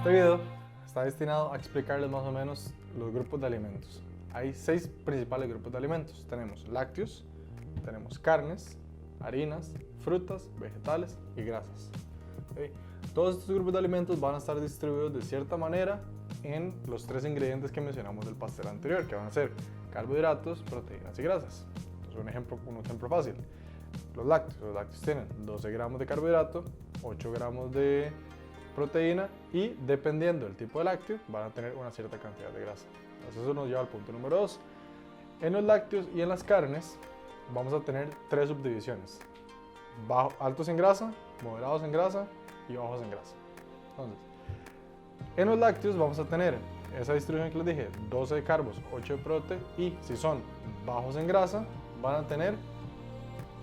Este video está destinado a explicarles más o menos los grupos de alimentos. Hay 6 principales grupos de alimentos. Tenemos lácteos, tenemos carnes, harinas, frutas, vegetales y grasas. ¿Okay? Todos estos grupos de alimentos van a estar distribuidos de cierta manera en los 3 ingredientes que mencionamos del pastel anterior, que van a ser carbohidratos, proteínas y grasas. Entonces, un ejemplo fácil. Los lácteos tienen 12 gramos de carbohidrato, 8 gramos de proteína y dependiendo del tipo de lácteo van a tener una cierta cantidad de grasa. Entonces eso nos lleva al punto número 2. En los lácteos y en las carnes vamos a tener 3 subdivisiones: altos en grasa, moderados en grasa y bajos en grasa. Entonces, en los lácteos vamos a tener esa distribución que les dije: 12 de carbos, 8 de prote, y si son bajos en grasa van a tener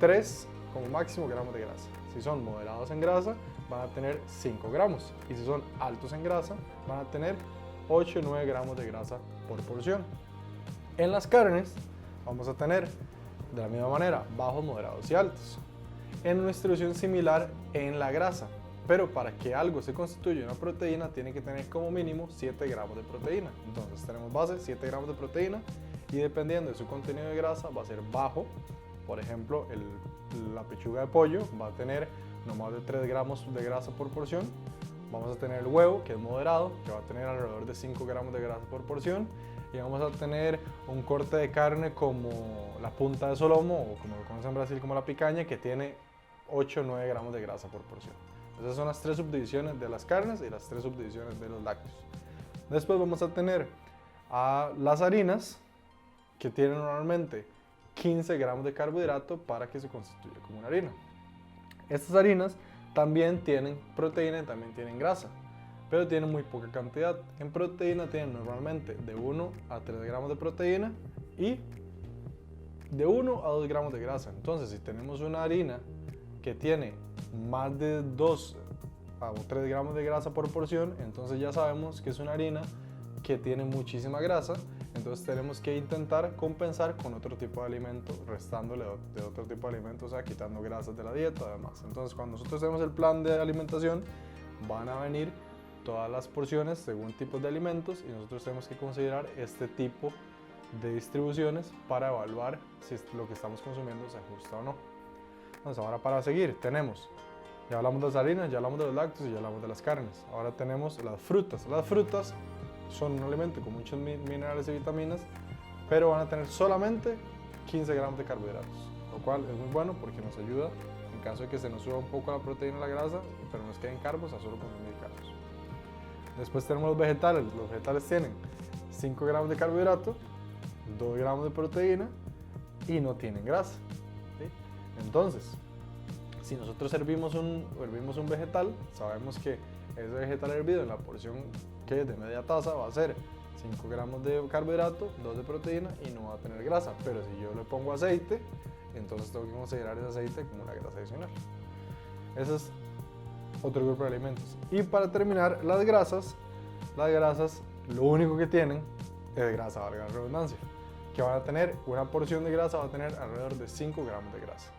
3 como máximo gramos de grasa. Si son moderados en grasa van a tener 5 gramos, y si son altos en grasa van a tener 8 o 9 gramos de grasa por porción. En las carnes vamos a tener de la misma manera bajos, moderados y altos, en una distribución similar en la grasa, pero para que algo se constituya una proteína tiene que tener como mínimo 7 gramos de proteína. Entonces tenemos base 7 gramos de proteína, y dependiendo de su contenido de grasa va a ser bajo. Por ejemplo, la pechuga de pollo va a tener no más de 3 gramos de grasa por porción. Vamos a tener el huevo, que es moderado, que va a tener alrededor de 5 gramos de grasa por porción. Y vamos a tener un corte de carne como la punta de solomo, o como lo conocen en Brasil como la picaña, que tiene 8 o 9 gramos de grasa por porción. Esas son las 3 subdivisiones de las carnes y las 3 subdivisiones de los lácteos. Después vamos a tener a las harinas, que tienen normalmente 15 gramos de carbohidrato para que se constituya como una harina. Estas harinas también tienen proteína y también tienen grasa, pero tienen muy poca cantidad. En proteína tienen normalmente de 1 a 3 gramos de proteína y de 1 a 2 gramos de grasa. Entonces, si tenemos una harina que tiene más de 2 a 3 gramos de grasa por porción, entonces ya sabemos que es una harina que tiene muchísima grasa. Entonces tenemos que intentar compensar con otro tipo de alimento, restándole de otro tipo de alimento, o sea, quitando grasas de la dieta además. Entonces, cuando nosotros hacemos el plan de alimentación, van a venir todas las porciones según tipos de alimentos, y nosotros tenemos que considerar este tipo de distribuciones para evaluar si lo que estamos consumiendo se ajusta o no. Entonces, ahora para seguir tenemos, ya hablamos de las harinas, ya hablamos de los lácteos y ya hablamos de las carnes. Ahora tenemos las frutas. Las frutas son un alimento con muchos minerales y vitaminas, pero van a tener solamente 15 gramos de carbohidratos, lo cual es muy bueno porque nos ayuda en caso de que se nos suba un poco la proteína y la grasa, pero nos queden carbos a solo consumir carbos. Después tenemos los vegetales. Los vegetales tienen 5 gramos de carbohidrato, 2 gramos de proteína y no tienen grasa, ¿sí? Entonces, si nosotros hervimos un vegetal, sabemos que ese vegetal hervido en la porción que es de media taza va a ser 5 gramos de carbohidrato, 2 de proteína y no va a tener grasa. Pero si yo le pongo aceite, entonces tengo que considerar ese aceite como una grasa adicional. Ese es otro grupo de alimentos. Y para terminar, las grasas lo único que tienen es grasa, valga la redundancia, que van a tener una porción de grasa, va a tener alrededor de 5 gramos de grasa.